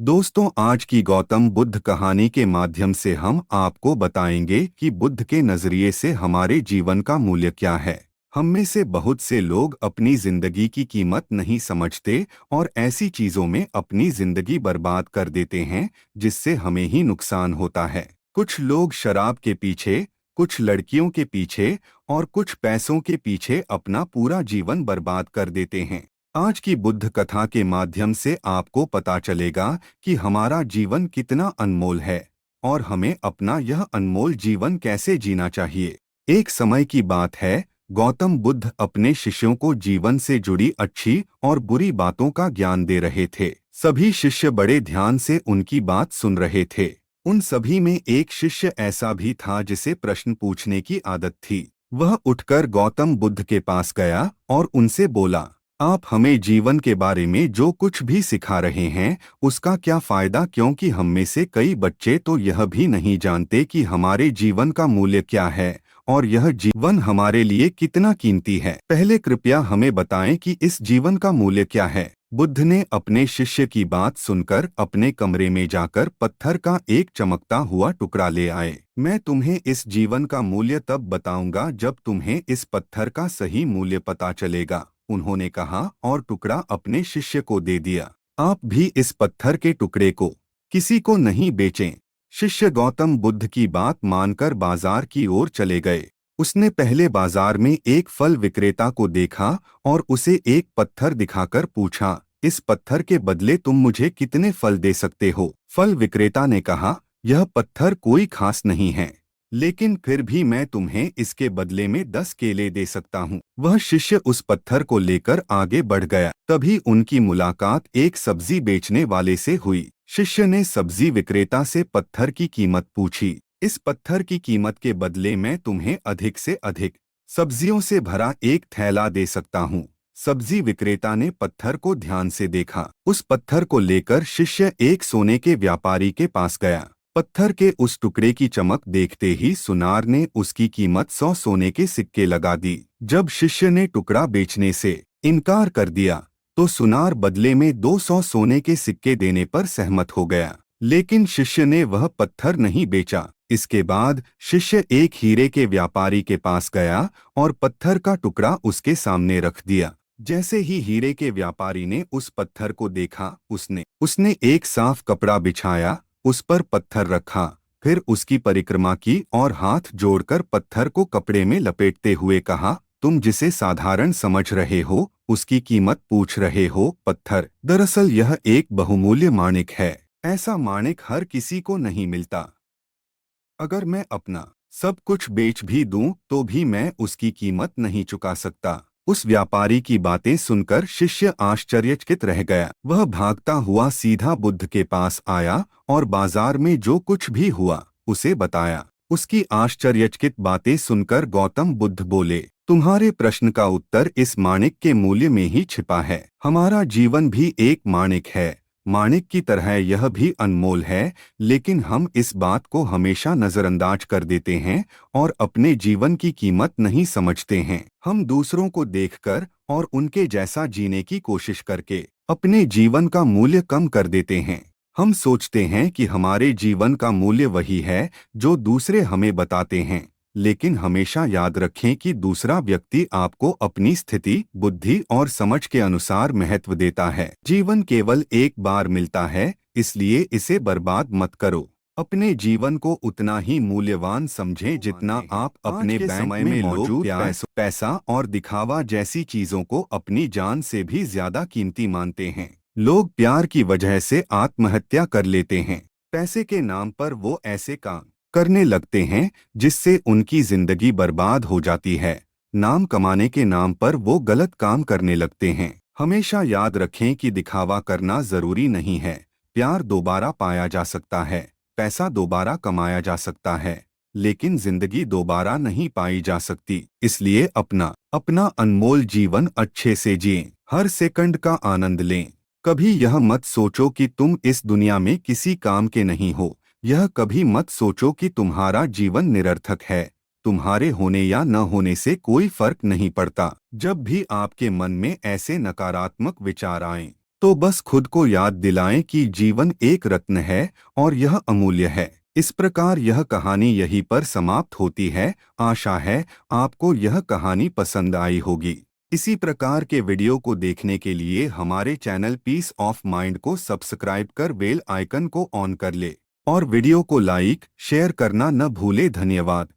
दोस्तों, आज की गौतम बुद्ध कहानी के माध्यम से हम आपको बताएंगे कि बुद्ध के नजरिए से हमारे जीवन का मूल्य क्या है। हम में से बहुत से लोग अपनी जिंदगी की कीमत नहीं समझते और ऐसी चीजों में अपनी जिंदगी बर्बाद कर देते हैं जिससे हमें ही नुकसान होता है। कुछ लोग शराब के पीछे, कुछ लड़कियों के पीछे और कुछ पैसों के पीछे अपना पूरा जीवन बर्बाद कर देते हैं। आज की बुद्ध कथा के माध्यम से आपको पता चलेगा कि हमारा जीवन कितना अनमोल है और हमें अपना यह अनमोल जीवन कैसे जीना चाहिए। एक समय की बात है, गौतम बुद्ध अपने शिष्यों को जीवन से जुड़ी अच्छी और बुरी बातों का ज्ञान दे रहे थे। सभी शिष्य बड़े ध्यान से उनकी बात सुन रहे थे। उन सभी में एक शिष्य ऐसा भी था जिसे प्रश्न पूछने की आदत थी। वह उठकर गौतम बुद्ध के पास गया और उनसे बोला, आप हमें जीवन के बारे में जो कुछ भी सिखा रहे हैं उसका क्या फायदा, क्योंकि हम में से कई बच्चे तो यह भी नहीं जानते कि हमारे जीवन का मूल्य क्या है और यह जीवन हमारे लिए कितना कीमती है। पहले कृपया हमें बताएं कि इस जीवन का मूल्य क्या है। बुद्ध ने अपने शिष्य की बात सुनकर अपने कमरे में जाकर पत्थर का एक चमकता हुआ टुकड़ा ले आए। मैं तुम्हें इस जीवन का मूल्य तब बताऊंगा जब तुम्हें इस पत्थर का सही मूल्य पता चलेगा, उन्होंने कहा और टुकड़ा अपने शिष्य को दे दिया। आप भी इस पत्थर के टुकड़े को किसी को नहीं बेचें। शिष्य गौतम बुद्ध की बात मानकर बाजार की ओर चले गए। उसने पहले बाजार में एक फल विक्रेता को देखा और उसे एक पत्थर दिखाकर पूछा, इस पत्थर के बदले तुम मुझे कितने फल दे सकते हो? फल विक्रेता ने कहा, यह पत्थर कोई खास नहीं है, लेकिन फिर भी मैं तुम्हें इसके बदले में 10 केले दे सकता हूँ। वह शिष्य उस पत्थर को लेकर आगे बढ़ गया। तभी उनकी मुलाकात एक सब्जी बेचने वाले से हुई। शिष्य ने सब्जी विक्रेता से पत्थर की कीमत पूछी। इस पत्थर की कीमत के बदले मैं तुम्हें अधिक से अधिक सब्जियों से भरा एक थैला दे सकता हूँ। सब्जी विक्रेता ने पत्थर को ध्यान से देखा। उस पत्थर को लेकर शिष्य एक सोने के व्यापारी के पास गया। पत्थर के उस टुकड़े की चमक देखते ही सुनार ने उसकी कीमत 100 सोने के सिक्के लगा दी। जब शिष्य ने टुकड़ा बेचने से इनकार कर दिया तो सुनार बदले में 200 सोने के सिक्के देने पर सहमत हो गया, लेकिन शिष्य ने वह पत्थर नहीं बेचा। इसके बाद शिष्य एक हीरे के व्यापारी के पास गया और पत्थर का टुकड़ा उसके सामने रख दिया। जैसे ही हीरे के व्यापारी ने उस पत्थर को देखा, उसने एक साफ कपड़ा बिछाया, उस पर पत्थर रखा, फिर उसकी परिक्रमा की और हाथ जोड़कर पत्थर को कपड़े में लपेटते हुए कहा, तुम जिसे साधारण समझ रहे हो उसकी कीमत पूछ रहे हो पत्थर, दरअसल यह एक बहुमूल्य माणिक है। ऐसा माणिक हर किसी को नहीं मिलता। अगर मैं अपना सब कुछ बेच भी दूं तो भी मैं उसकी कीमत नहीं चुका सकता। उस व्यापारी की बातें सुनकर शिष्य आश्चर्यचकित रह गया। वह भागता हुआ सीधा बुद्ध के पास आया और बाजार में जो कुछ भी हुआ उसे बताया। उसकी आश्चर्यचकित बातें सुनकर गौतम बुद्ध बोले, तुम्हारे प्रश्न का उत्तर इस माणिक के मूल्य में ही छिपा है। हमारा जीवन भी एक माणिक है, माणिक की तरह यह भी अनमोल है, लेकिन हम इस बात को हमेशा नजरअंदाज कर देते हैं और अपने जीवन की कीमत नहीं समझते हैं। हम दूसरों को देखकर और उनके जैसा जीने की कोशिश करके अपने जीवन का मूल्य कम कर देते हैं। हम सोचते हैं कि हमारे जीवन का मूल्य वही है जो दूसरे हमें बताते हैं, लेकिन हमेशा याद रखें कि दूसरा व्यक्ति आपको अपनी स्थिति, बुद्धि और समझ के अनुसार महत्व देता है। जीवन केवल एक बार मिलता है, इसलिए इसे बर्बाद मत करो। अपने जीवन को उतना ही मूल्यवान समझें जितना आप अपने बैंक में मौजूद पैसा और दिखावा जैसी चीजों को अपनी जान से भी ज्यादा कीमती मानते हैं। लोग प्यार की वजह से आत्महत्या कर लेते हैं। पैसे के नाम पर वो ऐसे काम करने लगते हैं जिससे उनकी जिंदगी बर्बाद हो जाती है। नाम कमाने के नाम पर वो गलत काम करने लगते हैं। हमेशा याद रखें कि दिखावा करना जरूरी नहीं है। प्यार दोबारा पाया जा सकता है, पैसा दोबारा कमाया जा सकता है, लेकिन जिंदगी दोबारा नहीं पाई जा सकती। इसलिए अपना अनमोल जीवन अच्छे से जिएं, हर सेकंड का आनंद लें। कभी यह मत सोचो कि तुम इस दुनिया में किसी काम के नहीं हो। यह कभी मत सोचो कि तुम्हारा जीवन निरर्थक है। तुम्हारे होने या न होने से कोई फर्क नहीं पड़ता। जब भी आपके मन में ऐसे नकारात्मक विचार आएं, तो बस खुद को याद दिलाएं कि जीवन एक रत्न है और यह अमूल्य है। इस प्रकार यह कहानी यहीं पर समाप्त होती है। आशा है आपको यह कहानी पसंद आई होगी। इसी प्रकार के वीडियो को देखने के लिए हमारे चैनल पीस ऑफ माइंड को सब्सक्राइब कर बेल आइकन को ऑन कर ले और वीडियो को लाइक शेयर करना न भूले। धन्यवाद।